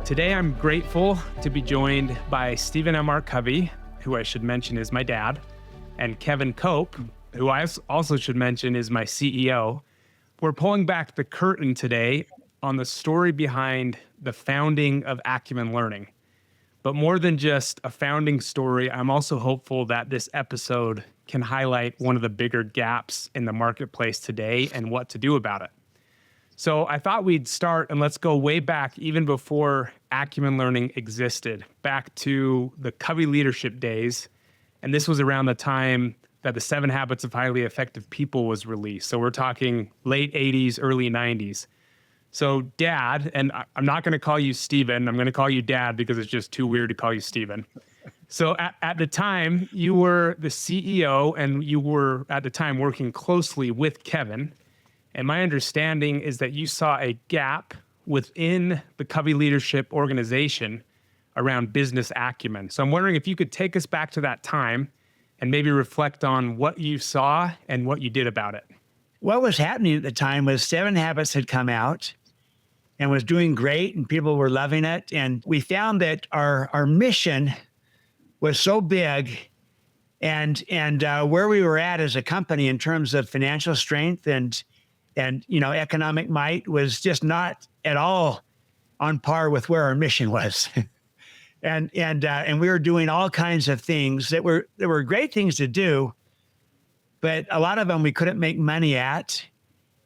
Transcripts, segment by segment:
Today, I'm grateful to be joined by Stephen M.R. Covey, who I should mention is my dad, and Kevin Cope, who I also should mention is my CEO. We're pulling back the curtain today on the story behind the founding of Acumen Learning. But more than just a founding story, I'm also hopeful that this episode can highlight one of the bigger gaps in the marketplace today and what to do about it. So I thought we'd start, and let's go way back, even before Acumen Learning existed, back to the Covey Leadership days. And this was around the time that the 7 Habits of Highly Effective People was released. So we're talking late 80s, early 90s. So Dad, and I'm not going to call you Stephen, I'm going to call you Dad because it's just too weird to call you Stephen. So at the time, you were the CEO, and you were at the time working closely with Kevin. And my understanding is that you saw a gap within the Covey Leadership organization around business acumen. So I'm wondering if you could take us back to that time and maybe reflect on what you saw and what you did about it. What was happening at the time was 7 Habits had come out and was doing great, and people were loving it. And we found that our mission was so big, and where we were at as a company in terms of financial strength and economic might was just not at all on par with where our mission was. and we were doing all kinds of things that were great things to do, but a lot of them we couldn't make money at,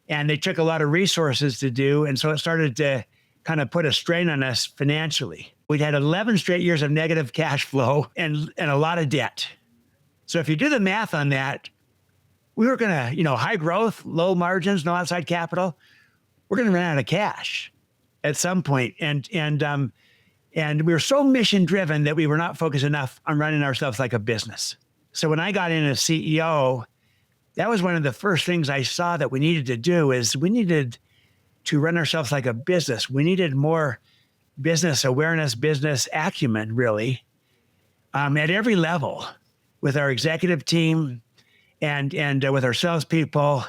and they took a lot of resources to do. And so it started to kind of put a strain on us financially. We'd had 11 straight years of negative cash flow and a lot of debt. So if you do the math on that, we were going to, high growth, low margins, no outside capital. We're going to run out of cash at some point. And we were so mission driven that we were not focused enough on running ourselves like a business. So when I got in as CEO, that was one of the first things I saw that we needed to do is we needed to run ourselves like a business. We needed more business awareness, business acumen, really, at every level with our executive team, and with our salespeople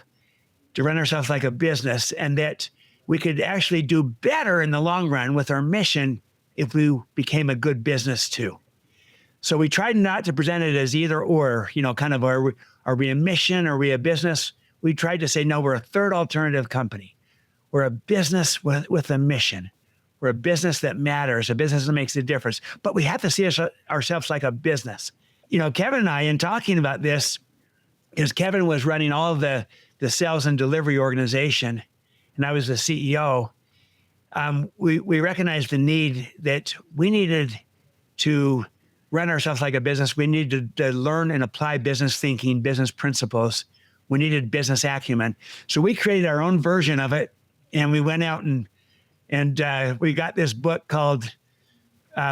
to run ourselves like a business, and that we could actually do better in the long run with our mission if we became a good business too. So we tried not to present it as either or, kind of are we a mission? Are we a business? We tried to say, no, we're a third alternative company. We're a business with a mission. We're a business that matters, a business that makes a difference, but we have to see ourselves like a business. Kevin and I, in talking about this, because Kevin was running all of the sales and delivery organization, and I was the CEO, we recognized the need that we needed to run ourselves like a business. We needed to learn and apply business thinking, business principles. We needed business acumen. So we created our own version of it, and we went out and we got this book called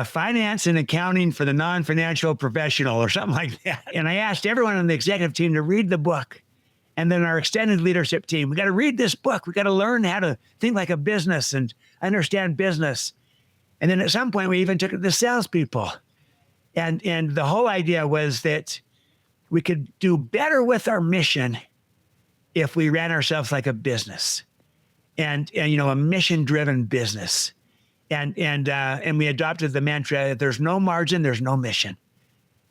Finance and Accounting for the Non-Financial Professional or something like that. And I asked everyone on the executive team to read the book. And then our extended leadership team, we got to read this book. We got to learn how to think like a business and understand business. And then at some point, we even took it to salespeople. And the whole idea was that we could do better with our mission if we ran ourselves like a business and a mission-driven business. And we adopted the mantra, there's no margin, there's no mission.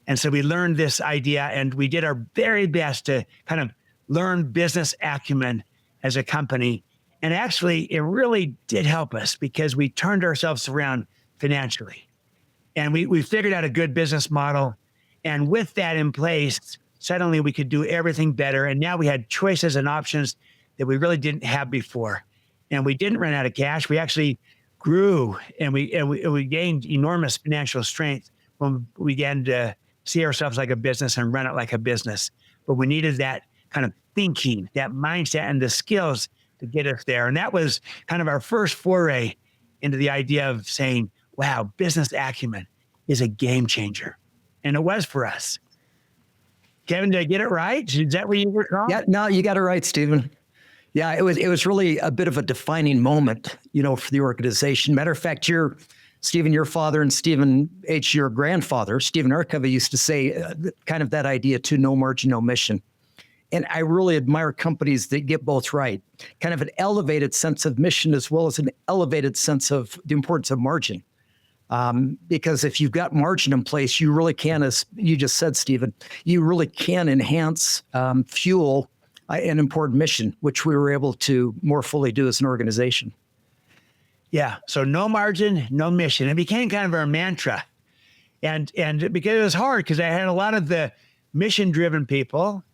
And so we learned this idea, and we did our very best to kind of learn business acumen as a company. And actually, it really did help us because we turned ourselves around financially. And we figured out a good business model. And with that in place, suddenly we could do everything better. And now we had choices and options that we really didn't have before. And we didn't run out of cash. We actually grew, and we gained enormous financial strength when we began to see ourselves like a business and run it like a business. But we needed that kind of thinking, that mindset, and the skills to get us there. And that was kind of our first foray into the idea of saying, wow, business acumen is a game changer. And it was for us. Kevin, did I get it right? Is that what you were calling? Yeah, no, you got it right, Stephen. Yeah, it was really a bit of a defining moment, for the organization. Matter of fact, Stephen, your father, and Stephen H., your grandfather, Stephen R. Covey, used to say kind of that idea too, no margin, no mission. And I really admire companies that get both right, kind of an elevated sense of mission as well as an elevated sense of the importance of margin. Because if you've got margin in place, you really can, as you just said, Stephen, you really can enhance, fuel an important mission, which we were able to more fully do as an organization. Yeah. So no margin, no mission. It became kind of our mantra. And because it was hard, because I had a lot of the mission-driven people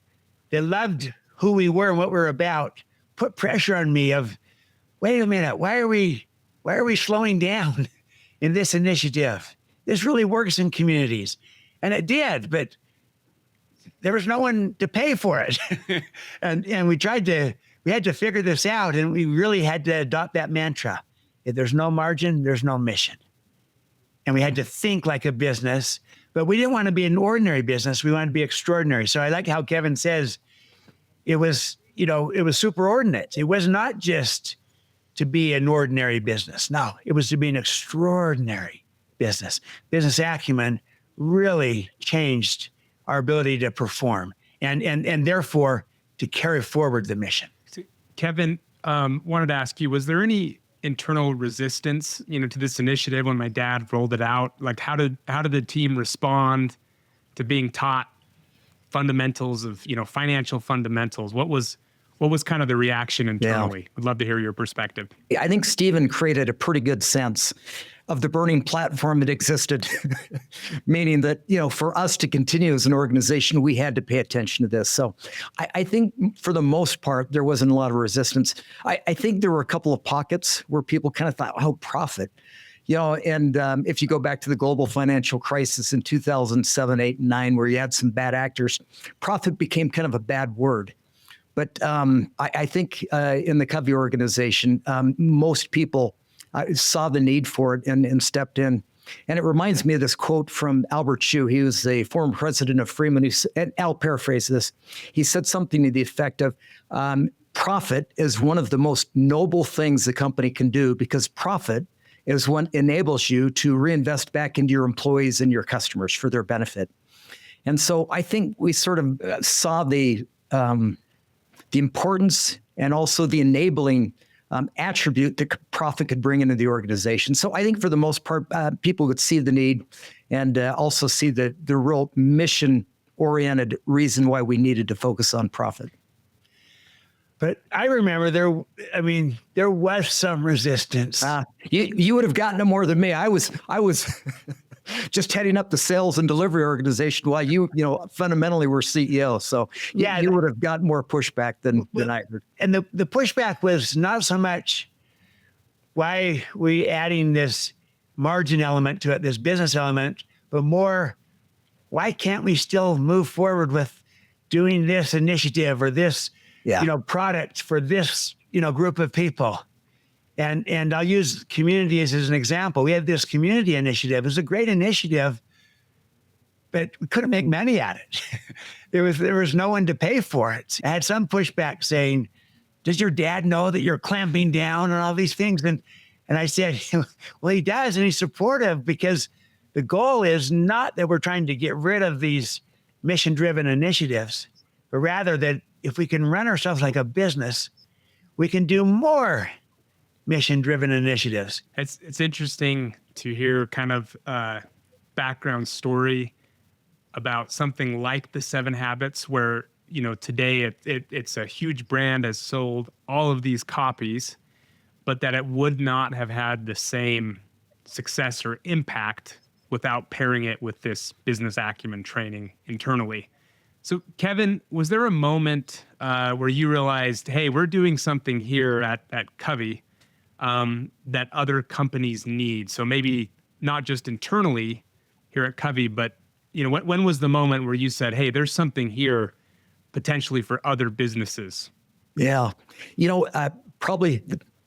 that loved who we were and what we were about, put pressure on me of, wait a minute, why are we slowing down in this initiative? This really works in communities. And it did, but there was no one to pay for it. and we had to figure this out, and we really had to adopt that mantra. If there's no margin, there's no mission. And we had to think like a business, but we didn't want to be an ordinary business. We wanted to be extraordinary. So I like how Kevin says it was superordinate. It was not just to be an ordinary business. No, it was to be an extraordinary business. Business acumen really changed our ability to perform and therefore to carry forward the mission. Kevin, wanted to ask you, was there any internal resistance, to this initiative when my dad rolled it out? Like, how did the team respond to being taught fundamentals of, financial fundamentals? What was kind of the reaction internally? Yeah. I'd love to hear your perspective. I think Stephen created a pretty good sense of the burning platform that existed, meaning that, for us to continue as an organization, we had to pay attention to this. So I think for the most part, there wasn't a lot of resistance. I think there were a couple of pockets where people kind of thought, oh, profit. If you go back to the global financial crisis in 2007, 8, and 9, where you had some bad actors, profit became kind of a bad word. But I think in the Covey organization, most people saw the need for it and stepped in. And it reminds me of this quote from Albert Chu. He was a former president of Freeman. And I'll paraphrase this. He said something to the effect of, profit is one of the most noble things the company can do, because profit is what enables you to reinvest back into your employees and your customers for their benefit. And so I think we sort of saw the importance and also the enabling attribute that profit could bring into the organization. So I think for the most part, people would see the need and also see the real mission-oriented reason why we needed to focus on profit. But I remember there was some resistance. You would have gotten it more than me. I was just heading up the sales and delivery organization while you fundamentally were CEO. So yeah, you would have gotten more pushback than I heard. And the pushback was not so much why we adding this margin element to it, this business element, but more, why can't we still move forward with doing this initiative or this, product for this, group of people? And I'll use communities as an example. We had this community initiative. It was a great initiative, but we couldn't make money at it. There was no one to pay for it. I had some pushback saying, does your dad know that you're clamping down on all these things? And I said, well, he does, and he's supportive, because the goal is not that we're trying to get rid of these mission-driven initiatives, but rather that if we can run ourselves like a business, we can do more mission-driven initiatives. It's interesting to hear kind of background story about something like the 7 Habits, where today it's a huge brand, has sold all of these copies, but that it would not have had the same success or impact without pairing it with this business acumen training internally. So Kevin, was there a moment where you realized, hey, we're doing something here at Covey that other companies need? So maybe not just internally here at Covey, but when was the moment where you said, hey, there's something here potentially for other businesses? Yeah. Probably,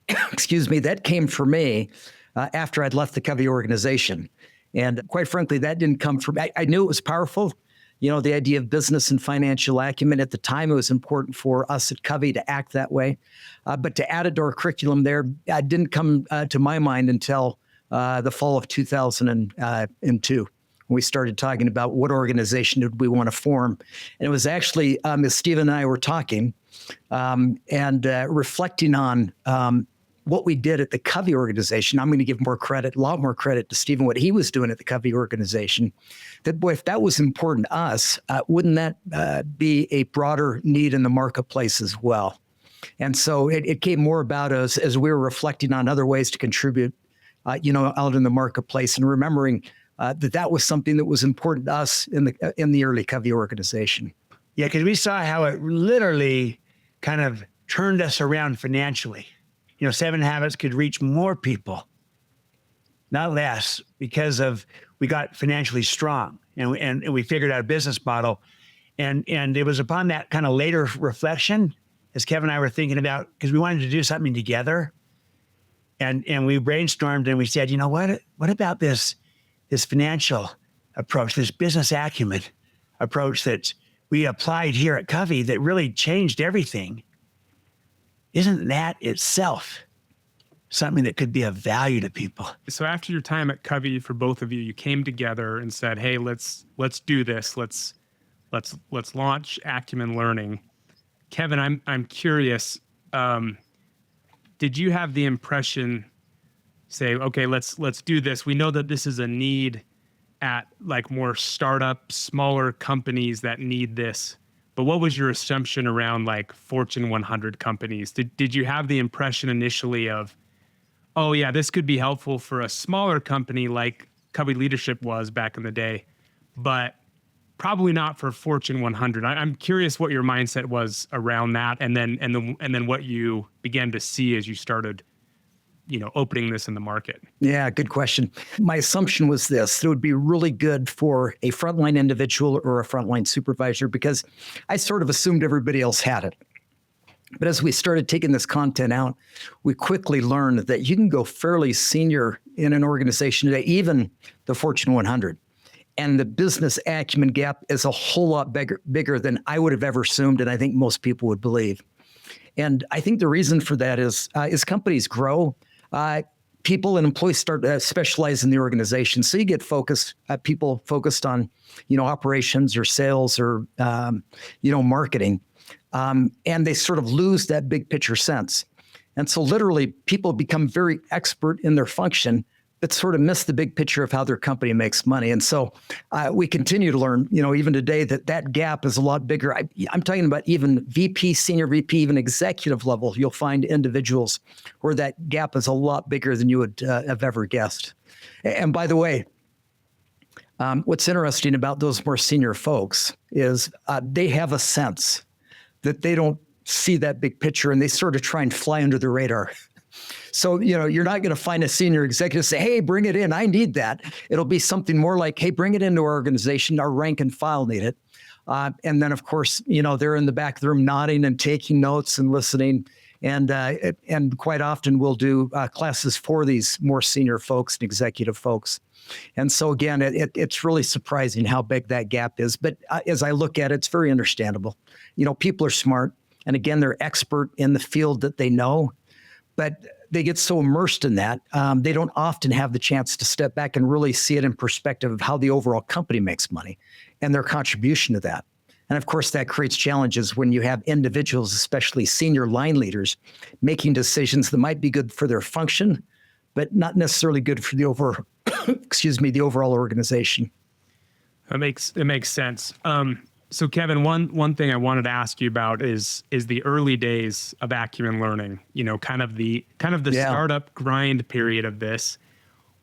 that came for me after I'd left the Covey organization. And quite frankly, that didn't come from, I knew it was powerful. The idea of business and financial acumen. At the time, it was important for us at Covey to act that way. But to add it to our curriculum there, didn't come to my mind until the fall of 2002. When we started talking about what organization did we want to form. And it was actually, as Steve and I were talking and reflecting on what we did at the Covey organization, I'm going to give a lot more credit to Stephen, what he was doing at the Covey organization, that boy, if that was important to us, wouldn't that be a broader need in the marketplace as well? And so it came more about us as we were reflecting on other ways to contribute, out in the marketplace, and remembering that was something that was important to us in the early Covey organization. Yeah, because we saw how it literally kind of turned us around financially. 7 Habits could reach more people, not less, because we got financially strong and we figured out a business model. And it was upon that kind of later reflection, as Kevin and I were thinking about, because we wanted to do something together. And we brainstormed and we said, what about this financial approach, this business acumen approach that we applied here at Covey that really changed everything? Isn't that itself something that could be of value to people? So after your time at Covey, for both of you, you came together and said, "Hey, let's do this. Let's launch Acumen Learning." Kevin, I'm curious. Did you have the impression, say, "Okay, let's do this. We know that this is a need at like more startup, smaller companies that need this." But what was your assumption around like Fortune 100 companies? Did you have the impression initially of, oh yeah, this could be helpful for a smaller company like Covey Leadership was back in the day, but probably not for Fortune 100? I'm curious what your mindset was around that, and then what you began to see as you started, opening this in the market. Yeah, good question. My assumption was this: that it would be really good for a frontline individual or a frontline supervisor, because I sort of assumed everybody else had it. But as we started taking this content out, we quickly learned that you can go fairly senior in an organization today, even the Fortune 100. And the business acumen gap is a whole lot bigger than I would have ever assumed, and I think most people would believe. And I think the reason for that is as companies grow, people and employees start to specialize in the organization. So you get people focused on, operations or sales or, marketing. And they sort of lose that big picture sense. And so literally people become very expert in their function, but sort of miss the big picture of how their company makes money. And so we continue to learn, even today, that gap is a lot bigger. I'm talking about even VP, senior VP, even executive level. You'll find individuals where that gap is a lot bigger than you would have ever guessed. And by the way, what's interesting about those more senior folks is they have a sense that they don't see that big picture, and they sort of try and fly under the radar. So, you're not going to find a senior executive say, "Hey, bring it in. I need that." It'll be something more like, "Hey, bring it into our organization. Our rank and file need it." And then, of course, they're in the back of the room nodding and taking notes and listening. And quite often we'll do classes for these more senior folks and executive folks. And so, again, it's really surprising how big that gap is. But as I look at it, it's very understandable. People are smart. And again, they're expert in the field that they know. But they get so immersed in that, they don't often have the chance to step back and really see it in perspective of how the overall company makes money and their contribution to that. And of course, that creates challenges when you have individuals, especially senior line leaders, making decisions that might be good for their function, but not necessarily good for the overall organization. It makes sense. So Kevin, one thing I wanted to ask you about is the early days of Acumen Learning, kind of the startup grind period of this.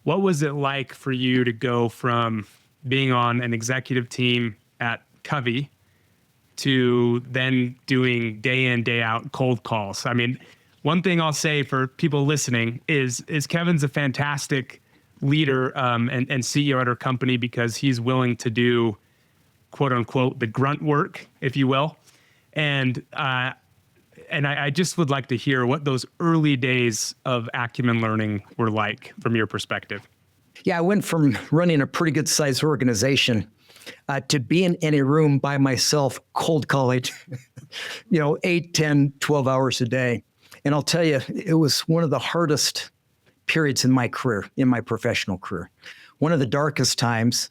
What was it like for you to go from being on an executive team at Covey to then doing day in, day out cold calls? I mean, one thing I'll say for people listening is Kevin's a fantastic leader and CEO at our company, because he's willing to do, quote unquote, the grunt work, if you will. And I just would like to hear what those early days of Acumen Learning were like from your perspective. Yeah, I went from running a pretty good sized organization to being in a room by myself, cold calling, 8, 10, 12 hours a day. And I'll tell you, it was one of the hardest periods in my career, in my professional career. One of the darkest times.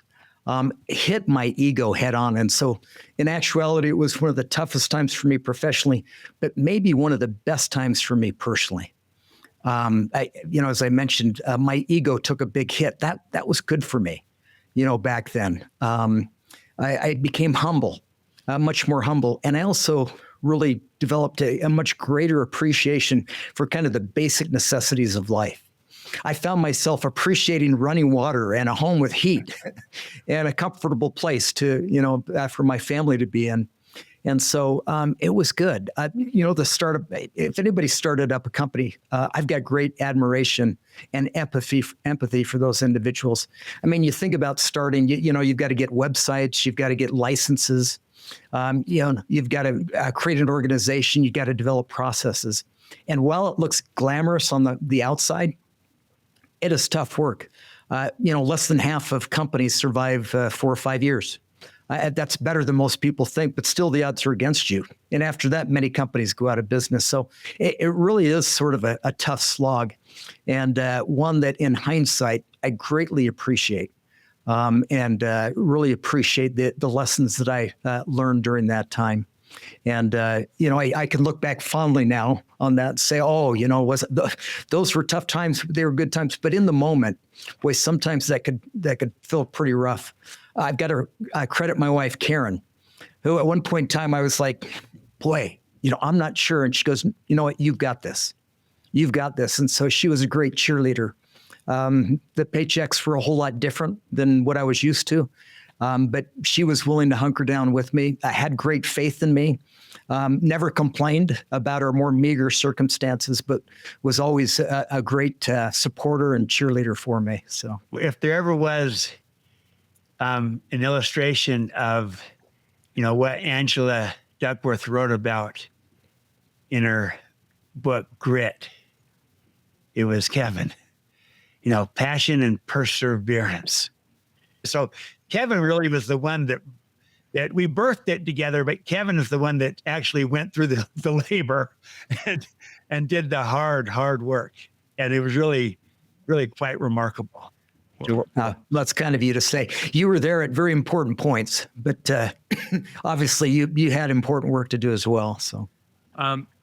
Hit my ego head on. And so in actuality, it was one of the toughest times for me professionally, but maybe one of the best times for me personally. As I mentioned, my ego took a big hit. That was good for me, back then. I became humble, much more humble. And I also really developed a much greater appreciation for kind of the basic necessities of life. I found myself appreciating running water and a home with heat and a comfortable place for my family to be in. And so it was good. The startup, if anybody started up a company, I've got great admiration and empathy for those individuals. I mean, you think about starting, you've got to get websites, you've got to get licenses, you've got to create an organization, you've got to develop processes. And while it looks glamorous on the outside, it is tough work. Less than half of companies survive 4 or 5 years. That's better than most people think, but still the odds are against you. And after that, many companies go out of business. So it really is sort of a tough slog, and one that in hindsight, I greatly appreciate and really appreciate the lessons that I learned during that time. And, I can look back fondly now on that and say, those were tough times. They were good times. But in the moment, boy, sometimes that could feel pretty rough. I've got to credit my wife, Karen, who at one point in time I was like, boy, I'm not sure. And she goes, you know what? You've got this. You've got this. And so she was a great cheerleader. The paychecks were a whole lot different than what I was used to. But she was willing to hunker down with me. I had great faith in me. Never complained about our more meager circumstances, but was always a great supporter and cheerleader for me. So if there ever was an illustration of, what Angela Duckworth wrote about in her book, Grit, it was Kevin, passion and perseverance. So Kevin really was the one that we birthed it together, but Kevin is the one that actually went through the labor and did the hard work. And it was really, really quite remarkable. That's kind of you to say. You were there at very important points, but obviously you had important work to do as well. So,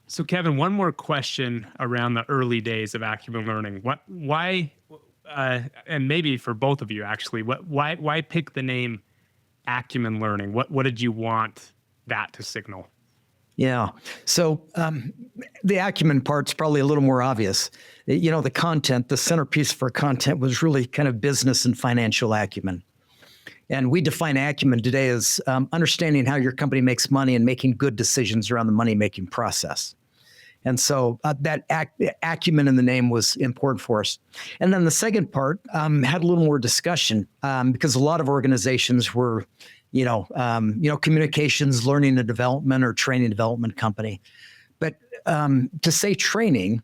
so Kevin, one more question around the early days of Acumen Learning. Why, and maybe for both of you actually, why pick the name Acumen Learning? What did you want that to signal? Yeah. So the acumen part's probably a little more obvious. The content, the centerpiece for content was really kind of business and financial acumen. And we define acumen today as understanding how your company makes money and making good decisions around the money-making process. And so that acumen in the name was important for us. And then the second part had a little more discussion because a lot of organizations were communications, learning and development, or training development company. But to say training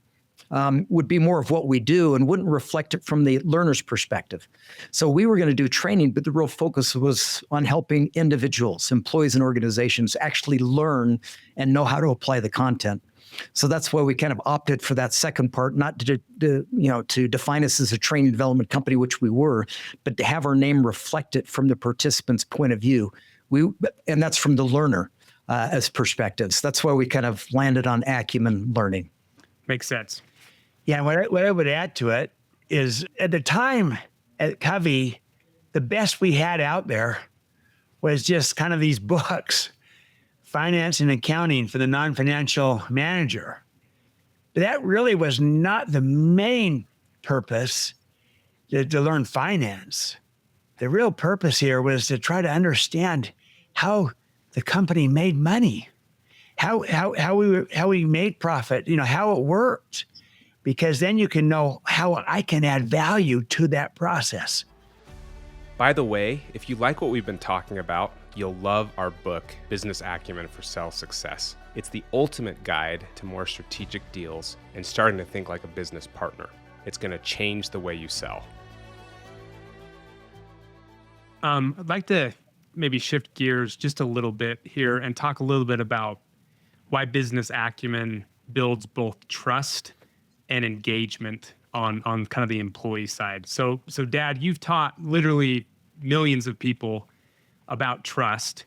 would be more of what we do and wouldn't reflect it from the learner's perspective. So we were going to do training, but the real focus was on helping individuals, employees, and organizations actually learn and know how to apply the content. So that's why we kind of opted for that second part, not to define us as a training development company, which we were, but to have our name reflect it from the participant's point of view. And that's from the learner as perspectives. That's why we kind of landed on Acumen Learning. Makes sense. Yeah, and what I would add to it is at the time at Covey, the best we had out there was just kind of these books. Finance and accounting for the non-financial manager. But that really was not the main purpose to learn finance. The real purpose here was to try to understand how the company made money, how we made profit, how it worked, because then you can know how I can add value to that process. By the way, if you like what we've been talking about, you'll love our book, Business Acumen for Sales Success. It's the ultimate guide to more strategic deals and starting to think like a business partner. It's going to change the way you sell. I'd like to maybe shift gears just a little bit here and talk a little bit about why business acumen builds both trust and engagement on kind of the employee side. So Dad, you've taught literally millions of people about trust,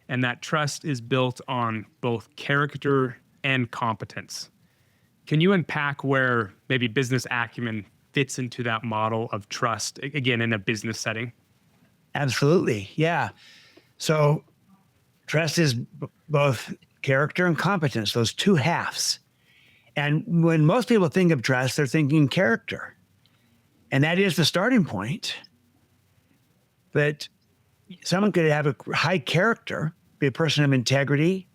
and that trust is built on both character and competence. Can you unpack where maybe business acumen fits into that model of trust, again, in a business setting? Absolutely. Yeah. So trust is both character and competence, those two halves. And when most people think of trust, they're thinking character. And that is the starting point. But someone could have a high character, be a person of integrity,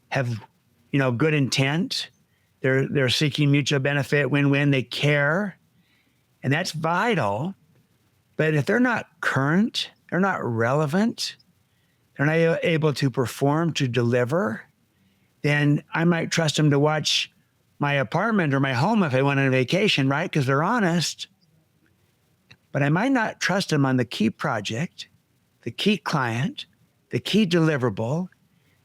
have, good intent. They're seeking mutual benefit, win-win. They care. And that's vital. But if they're not current, they're not relevant, they're not able to perform, to deliver, then I might trust them to watch my apartment or my home if I went on a vacation, right? Because they're honest. But I might not trust them on the key project, the key client, the key deliverable.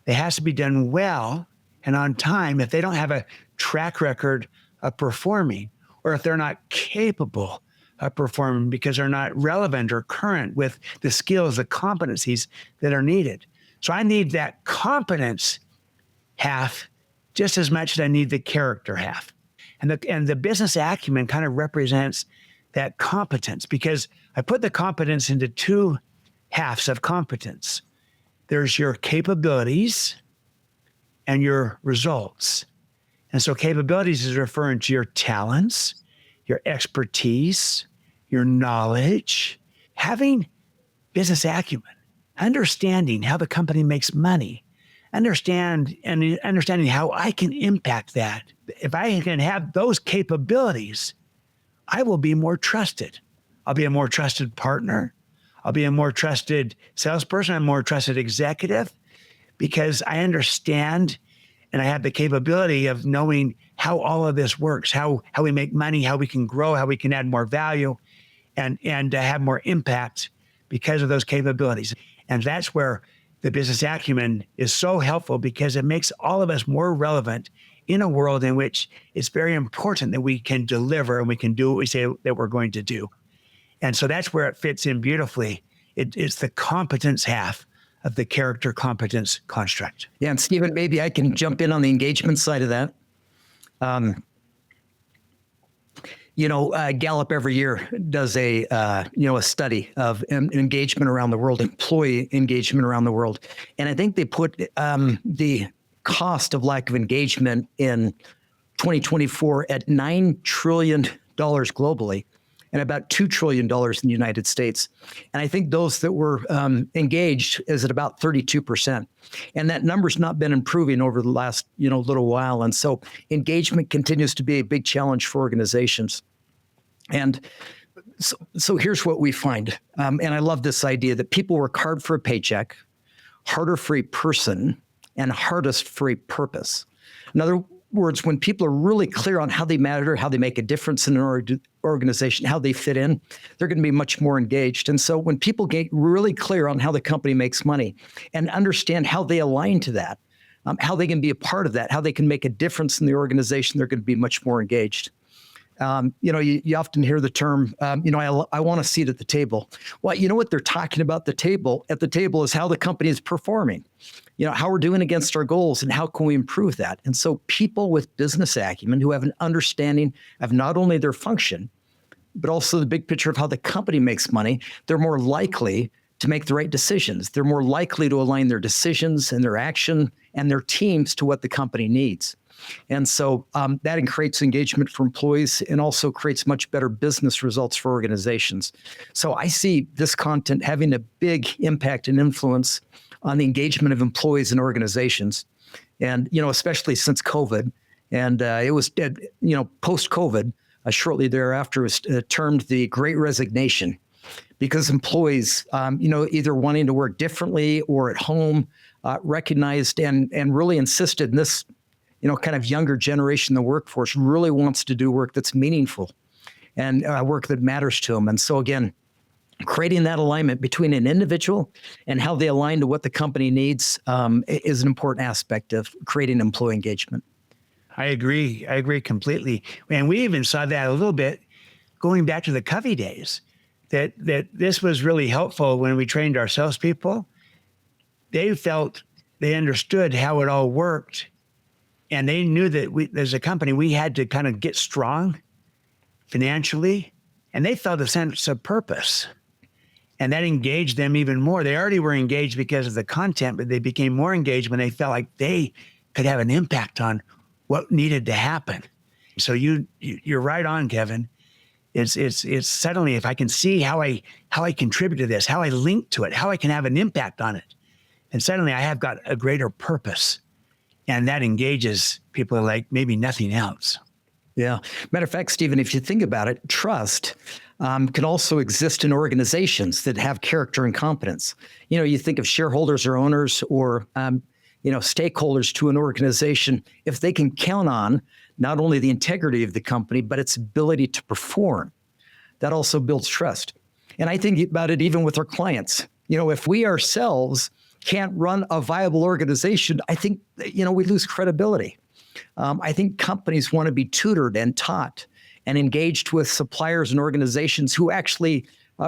It has to be done well and on time if they don't have a track record of performing, or if they're not capable of performing because they're not relevant or current with the skills, the competencies that are needed. So I need that competence half just as much as I need the character half. And the business acumen kind of represents that competence, because I put the competence into two halves of competence. There's your capabilities and your results. And so capabilities is referring to your talents, your expertise, your knowledge, having business acumen, understanding how the company makes money, understanding how I can impact that. If I can have those capabilities, I will be more trusted. I'll be a more trusted partner. I'll be a more trusted salesperson, a more trusted executive, because I understand and I have the capability of knowing how all of this works, how we make money, how we can grow, how we can add more value and have more impact because of those capabilities. And that's where the business acumen is so helpful, because it makes all of us more relevant in a world in which it's very important that we can deliver and we can do what we say that we're going to do. And so that's where it fits in beautifully. It's the competence half of the character competence construct. Yeah, and Stephen, maybe I can jump in on the engagement side of that. Gallup every year does a study of engagement around the world, employee engagement around the world. And I think they put the cost of lack of engagement in 2024 at $9 trillion globally and about $2 trillion in the United States. And I think those that were engaged is at about 32%. And that number's not been improving over the last, little while. And so engagement continues to be a big challenge for organizations. And so here's what we find. And I love this idea that people work hard for a paycheck, harder for a person, and hardest for a purpose. In other words, when people are really clear on how they matter, how they make a difference in an organization, how they fit in, they're going to be much more engaged. And so when people get really clear on how the company makes money and understand how they align to that, how they can be a part of that, how they can make a difference in the organization, they're going to be much more engaged. You often hear the term, I want a seat at the table. Well, you know what they're talking about at the table is how the company is performing, how we're doing against our goals and how can we improve that. And so people with business acumen who have an understanding of not only their function, but also the big picture of how the company makes money, they're more likely to make the right decisions. They're more likely to align their decisions and their action and their teams to what the company needs. And so that creates engagement for employees and also creates much better business results for organizations. So I see this content having a big impact and influence on the engagement of employees and organizations. And, especially since COVID. And it was, post-COVID, shortly thereafter, was termed the Great Resignation, because employees, either wanting to work differently or at home, recognized and really insisted in this kind of younger generation in the workforce really wants to do work that's meaningful and work that matters to them. And so again, creating that alignment between an individual and how they align to what the company needs is an important aspect of creating employee engagement. I agree completely. And we even saw that a little bit going back to the Covey days, that this was really helpful when we trained our salespeople. They felt they understood how it all worked. And they knew that as a company, we had to kind of get strong financially, and they felt a sense of purpose. And that engaged them even more. They already were engaged because of the content, but they became more engaged when they felt like they could have an impact on what needed to happen. So you're right on, Kevin. It's suddenly, if I can see how I contribute to this, how I link to it, how I can have an impact on it, and suddenly I have got a greater purpose, and that engages people like maybe nothing else. Yeah. Matter of fact, Stephen, if you think about it, trust can also exist in organizations that have character and competence. You think of shareholders or owners or stakeholders to an organization. If they can count on not only the integrity of the company, but its ability to perform, that also builds trust. And I think about it even with our clients. If we ourselves can't run a viable organization, I think, we lose credibility. I think companies want to be tutored and taught and engaged with suppliers and organizations who actually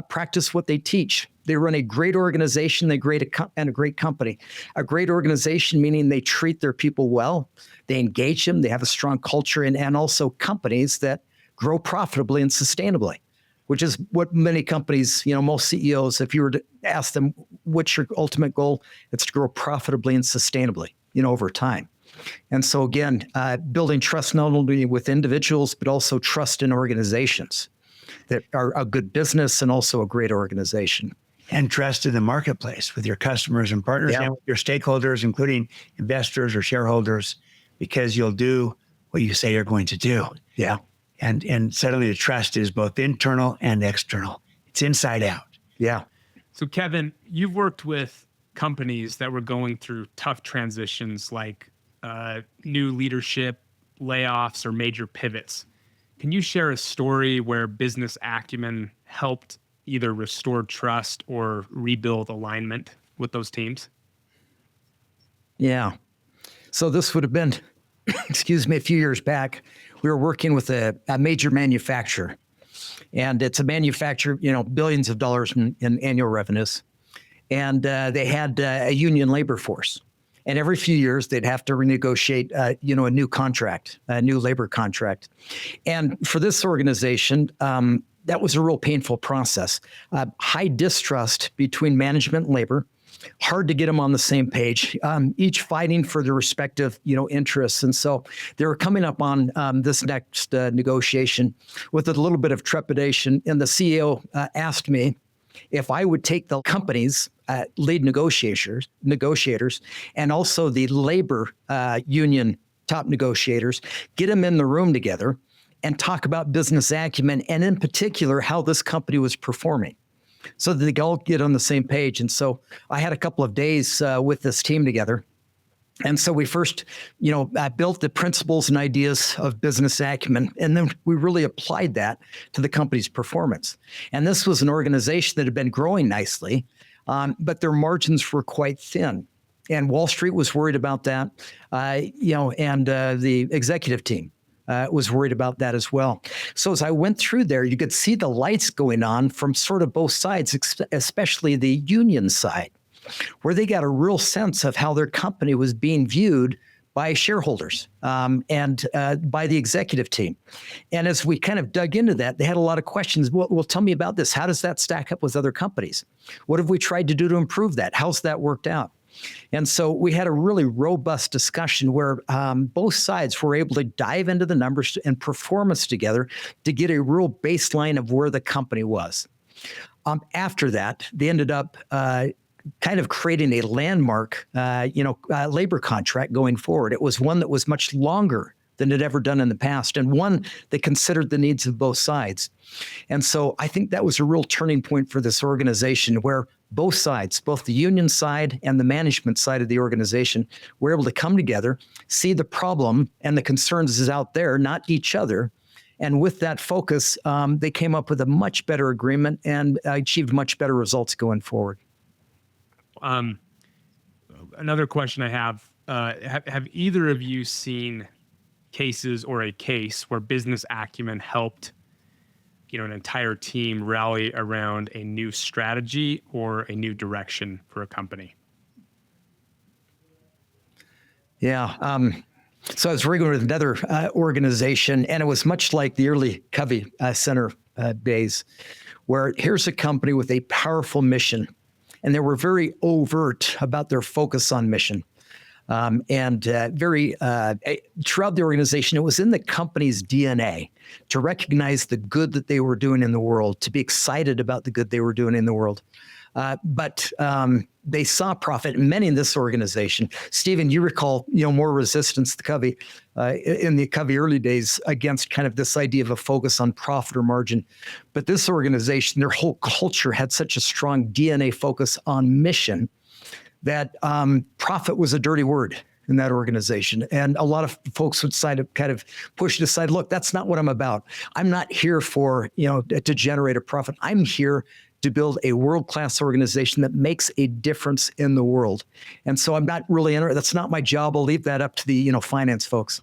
practice what they teach. They run a great organization, and a great company. A great organization meaning they treat their people well, they engage them, they have a strong culture, and also companies that grow profitably and sustainably, which is what many companies, most CEOs, if you were to ask them, what's your ultimate goal? It's to grow profitably and sustainably, over time. And so again, building trust not only with individuals, but also trust in organizations that are a good business and also a great organization. And trust in the marketplace with your customers and partners and with your stakeholders, including investors or shareholders, because you'll do what you say you're going to do. Yeah. And suddenly the trust is both internal and external. It's inside out. Yeah. So Kevin, you've worked with companies that were going through tough transitions like new leadership, layoffs, or major pivots. Can you share a story where business acumen helped either restore trust or rebuild alignment with those teams? Yeah. So this would have been, a few years back. We were working with a major manufacturer, and it's a manufacturer, billions of dollars in annual revenues. And they had a union labor force. And every few years, they'd have to renegotiate, a new contract, a new labor contract. And for this organization, that was a real painful process. High distrust between management and labor, hard to get them on the same page, each fighting for their respective, interests. And so they were coming up on this next negotiation with a little bit of trepidation. And the CEO asked me if I would take the company's lead negotiators, and also the labor union top negotiators, get them in the room together and talk about business acumen, and in particular, how this company was performing, so that they could all get on the same page. And so I had a couple of days with this team together. And so we first, built the principles and ideas of business acumen, and then we really applied that to the company's performance. And this was an organization that had been growing nicely, but their margins were quite thin. And Wall Street was worried about that, and the executive team was worried about that as well. So as I went through there, you could see the lights going on from sort of both sides, especially the union side, where they got a real sense of how their company was being viewed by shareholders and by the executive team. And as we kind of dug into that, they had a lot of questions. Well, tell me about this. How does that stack up with other companies? What have we tried to do to improve that? How's that worked out? And so we had a really robust discussion where both sides were able to dive into the numbers and performance together to get a real baseline of where the company was. After that, they ended up kind of creating a landmark, labor contract going forward. It was one that was much longer than it ever done in the past, and one that considered the needs of both sides. And so I think that was a real turning point for this organization, where both sides, both the union side and the management side of the organization, were able to come together, see the problem and the concerns is out there, not each other. And with that focus, they came up with a much better agreement and achieved much better results going forward. Another question I have either of you seen cases or a case where business acumen helped, an entire team rally around a new strategy or a new direction for a company? Yeah. So I was working with another organization, and it was much like the early Covey Center days, where here's a company with a powerful mission, and they were very overt about their focus on mission. And very throughout the organization, it was in the company's DNA to recognize the good that they were doing in the world, to be excited about the good they were doing in the world. But they saw profit. Many in this organization, Stephen, you recall, more resistance to Covey in the Covey early days against kind of this idea of a focus on profit or margin. But this organization, their whole culture had such a strong DNA focus on mission that profit was a dirty word in that organization. And a lot of folks would kind of push it aside. Look, that's not what I'm about. I'm not here for, to generate a profit. I'm here to build a world-class organization that makes a difference in the world. And so I'm not really interested. That's not my job. I'll leave that up to the, finance folks.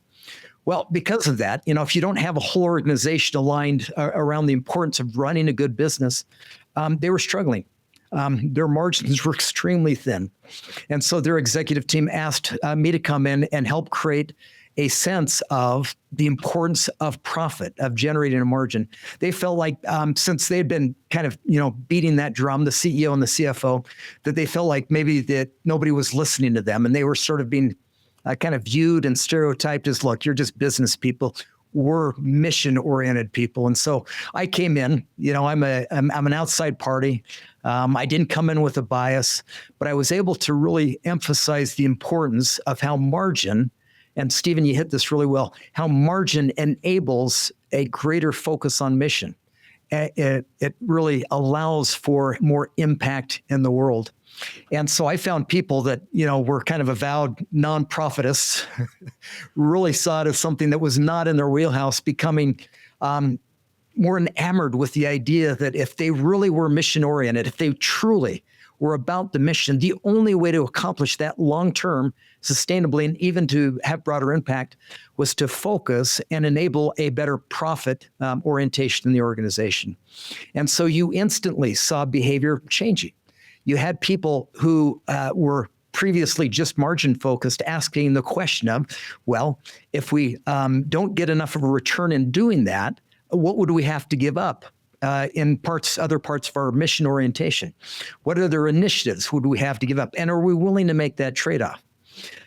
Well, because of that, if you don't have a whole organization aligned around the importance of running a good business, they were struggling. Their margins were extremely thin. And so their executive team asked me to come in and help create a sense of the importance of profit, of generating a margin. They felt like since they had been kind of, beating that drum, the CEO and the CFO, that they felt like maybe that nobody was listening to them, and they were sort of being kind of viewed and stereotyped as, look, you're just business people. We're mission-oriented people. And so I came in, I'm an outside party. I didn't come in with a bias, but I was able to really emphasize the importance of how margin, and Stephen, you hit this really well, how margin enables a greater focus on mission. It really allows for more impact in the world. And so I found people that, were kind of avowed non-profitists, really saw it as something that was not in their wheelhouse, becoming more enamored with the idea that if they really were mission-oriented, if they truly were about the mission, the only way to accomplish that long-term, sustainably, and even to have broader impact was to focus and enable a better profit orientation in the organization. And so you instantly saw behavior changing. You had people who were previously just margin focused asking the question of, well, if we don't get enough of a return in doing that, what would we have to give up in other parts of our mission orientation? What other initiatives would we have to give up? And are we willing to make that trade-off?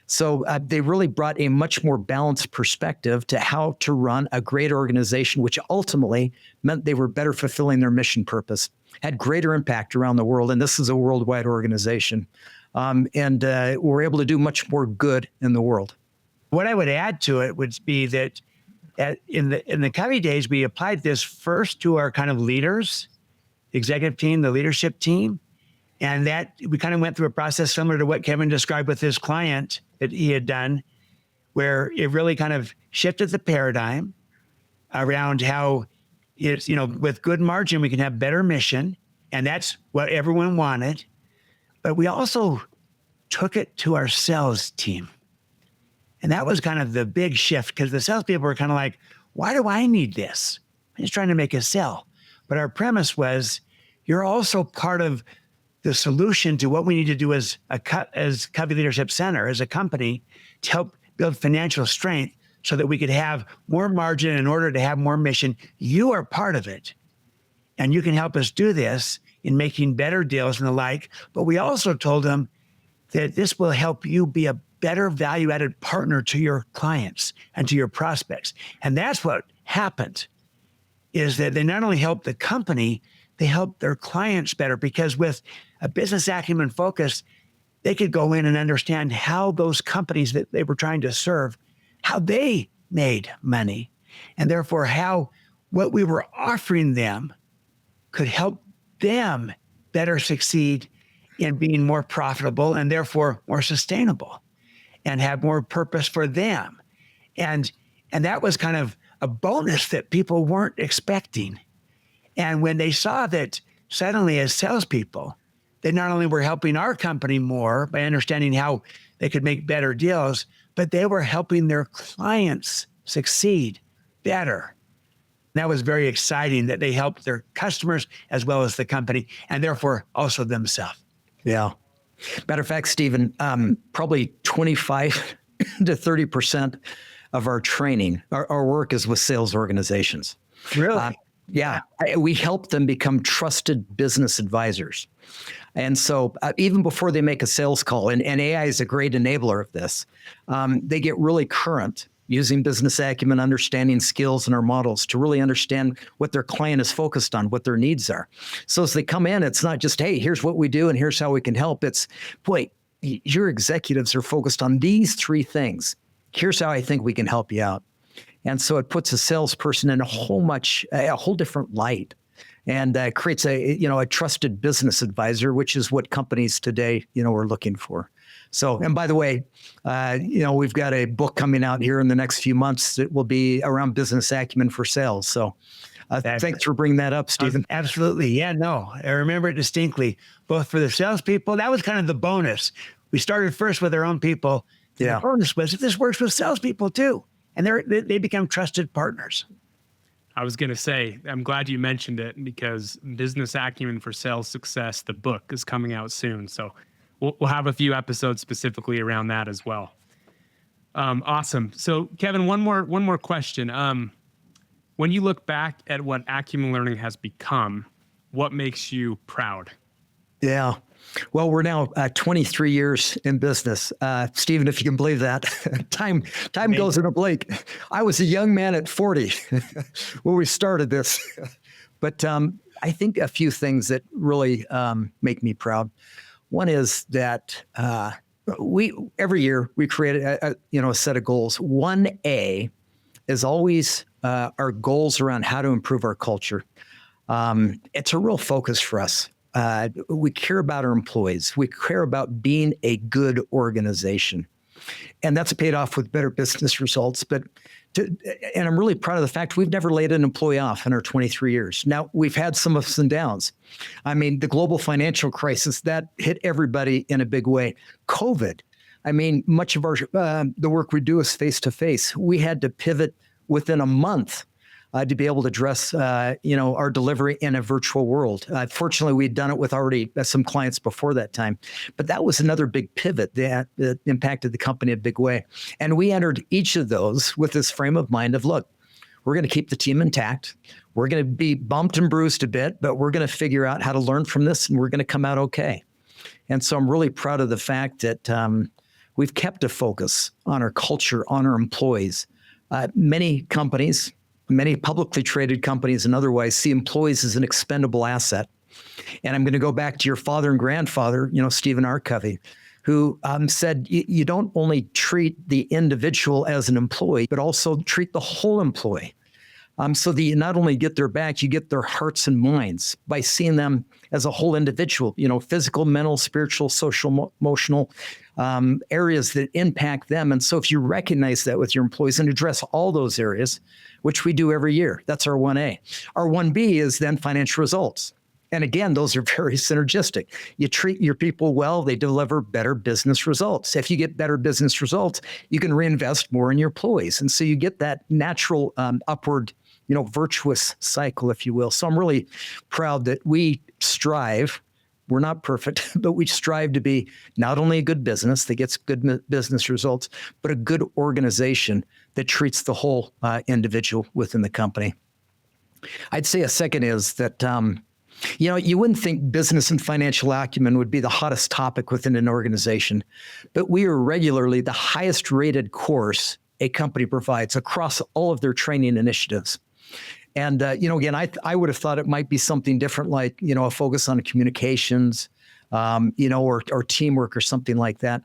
So they really brought a much more balanced perspective to how to run a great organization, which ultimately meant they were better fulfilling their mission purpose, had greater impact around the world. And this is a worldwide organization. And we're able to do much more good in the world. What I would add to it would be that in the Covey days, we applied this first to our kind of leaders, the executive team, the leadership team. And that we kind of went through a process similar to what Kevin described with his client that he had done, where it really kind of shifted the paradigm around how it's, with good margin, we can have better mission. And that's what everyone wanted. But we also took it to our sales team. And that was kind of the big shift, because the salespeople were kind of like, why do I need this? I'm just trying to make a sale. But our premise was, you're also part of the solution to what we need to do as Covey Leadership Center, as a company, to help build financial strength so that we could have more margin in order to have more mission. You are part of it. And you can help us do this in making better deals and the like. But we also told them that this will help you be a better value-added partner to your clients and to your prospects. And that's what happened, is that they not only helped the company, they helped their clients better, because with a business acumen focus, they could go in and understand how those companies that they were trying to serve, how they made money, and therefore how what we were offering them could help them better succeed in being more profitable and therefore more sustainable and have more purpose for them. And that was kind of a bonus that people weren't expecting. And when they saw that suddenly as salespeople, they not only were helping our company more by understanding how they could make better deals, but they were helping their clients succeed better. That was very exciting, that they helped their customers as well as the company, and therefore also themselves. Yeah. Matter of fact, Stephen, probably 25 to 30% of our training, our work is with sales organizations. Really? Yeah, we help them become trusted business advisors. And so even before they make a sales call, and AI is a great enabler of this, they get really current using business acumen, understanding skills in our models to really understand what their client is focused on, what their needs are. So as they come in, it's not just, hey, here's what we do and here's how we can help. It's, boy, your executives are focused on these three things. Here's how I think we can help you out. And so it puts a salesperson in a whole different light, and creates a trusted business advisor, which is what companies today, are looking for. So, and by the way, we've got a book coming out here in the next few months that will be around business acumen for sales. So thanks for bringing that up, Stephen. Absolutely. Yeah, no, I remember it distinctly, both for the salespeople. That was kind of the bonus. We started first with our own people. Yeah. The bonus was if this works with salespeople too. And they become trusted partners. I was going to say, I'm glad you mentioned it, because Business Acumen for Sales Success, the book, is coming out soon. So we'll have a few episodes specifically around that as well. Awesome. So Kevin, one more question. When you look back at what Acumen Learning has become, what makes you proud? Yeah. Well, we're now 23 years in business. Stephen, if you can believe that, time goes in a blink. I was a young man at 40 when we started this. But I think a few things that really make me proud. One is that every year we create a set of goals. 1A is always our goals around how to improve our culture. It's a real focus for us. We care about our employees. We care about being a good organization. And that's paid off with better business results. And I'm really proud of the fact we've never laid an employee off in our 23 years. Now, we've had some ups and downs. I mean, the global financial crisis, that hit everybody in a big way. COVID, much of the work we do is face-to-face. We had to pivot within a month to be able to address, our delivery in a virtual world. Fortunately, we'd done it with already some clients before that time, but that was another big pivot that impacted the company in a big way. And we entered each of those with this frame of mind of, look, we're going to keep the team intact. We're going to be bumped and bruised a bit, but we're going to figure out how to learn from this, and we're going to come out okay. And so I'm really proud of the fact that we've kept a focus on our culture, on our employees. Many companies, many publicly traded companies and otherwise, see employees as an expendable asset. And I'm going to go back to your father and grandfather, Stephen R. Covey, who said, you don't only treat the individual as an employee, but also treat the whole employee. So that you not only get their back, you get their hearts and minds by seeing them as a whole individual, physical, mental, spiritual, social, emotional areas that impact them. And so if you recognize that with your employees and address all those areas, which we do every year, that's our 1A. Our 1B is then financial results. And again, those are very synergistic. You treat your people well, they deliver better business results. If you get better business results, you can reinvest more in your employees. And so you get that natural upward, virtuous cycle, if you will. So I'm really proud that we strive. We're not perfect, but we strive to be not only a good business that gets good business results, but a good organization that treats the whole individual within the company. I'd say a second is that, you wouldn't think business and financial acumen would be the hottest topic within an organization, but we are regularly the highest rated course a company provides across all of their training initiatives. And, again, I would have thought it might be something different, like, a focus on communications, or teamwork or something like that.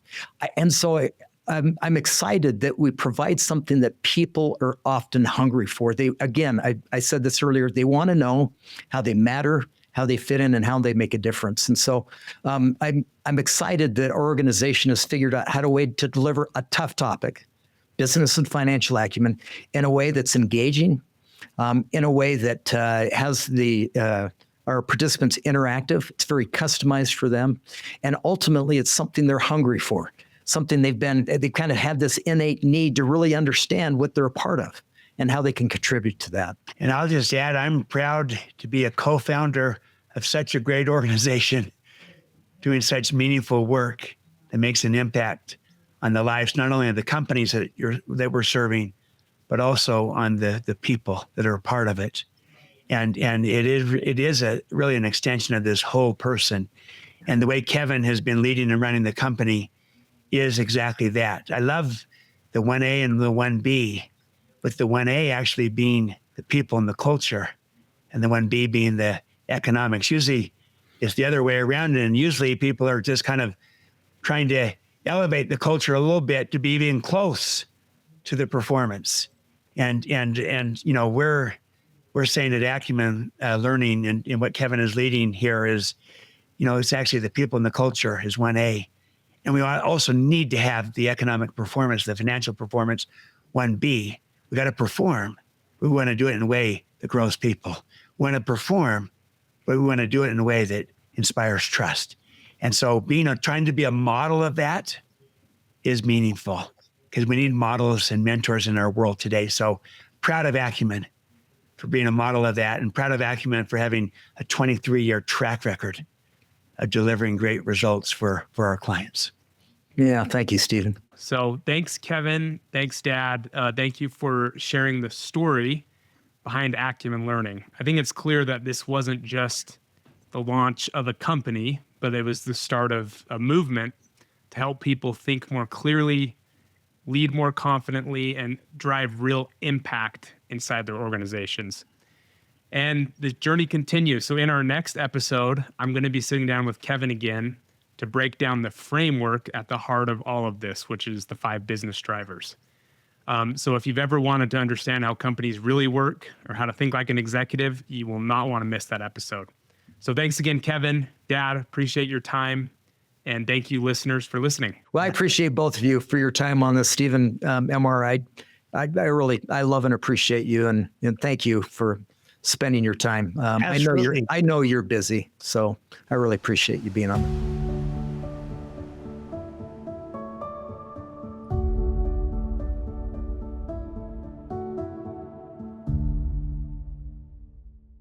I'm excited that we provide something that people are often hungry for. I said this earlier, they want to know how they matter, how they fit in, and how they make a difference. And so I'm excited that our organization has figured out how to deliver a tough topic, business and financial acumen, in a way that's engaging, in a way that has our participants interactive. It's very customized for them. And ultimately, it's something they're hungry for, something they've kind of had this innate need to really understand what they're a part of and how they can contribute to that. And I'll just add, I'm proud to be a co-founder of such a great organization doing such meaningful work that makes an impact on the lives, not only of the companies that we're serving, but also on the people that are a part of it. And it is really an extension of this whole person. And the way Kevin has been leading and running the company is exactly that. I love the 1A and the 1B, with the 1A actually being the people and the culture, and the 1B being the economics. Usually it's the other way around, and usually people are just kind of trying to elevate the culture a little bit to be even close to the performance. And we're saying at Acumen Learning, and what Kevin is leading here is, it's actually the people and the culture is 1A. And we also need to have the economic performance, the financial performance, 1B. We got to perform. We want to do it in a way that grows people. We want to perform, but we want to do it in a way that inspires trust. And so trying to be a model of that is meaningful, because we need models and mentors in our world today. So proud of Acumen for being a model of that, and proud of Acumen for having a 23-year track record of delivering great results for our clients. Yeah, thank you, Stephen. So thanks, Kevin. Thanks, Dad. Thank you for sharing the story behind Acumen Learning. I think it's clear that this wasn't just the launch of a company, but it was the start of a movement to help people think more clearly, lead more confidently, and drive real impact inside their organizations. And the journey continues. So in our next episode, I'm going to be sitting down with Kevin again to break down the framework at the heart of all of this, which is the 5 business drivers. So if you've ever wanted to understand how companies really work or how to think like an executive, you will not want to miss that episode. So thanks again, Kevin, Dad, appreciate your time. And thank you, listeners, for listening. Well, I appreciate both of you for your time on this, Stephen. MR, I love and appreciate you, and thank you for spending your time. I know you're busy, so I really appreciate you being on.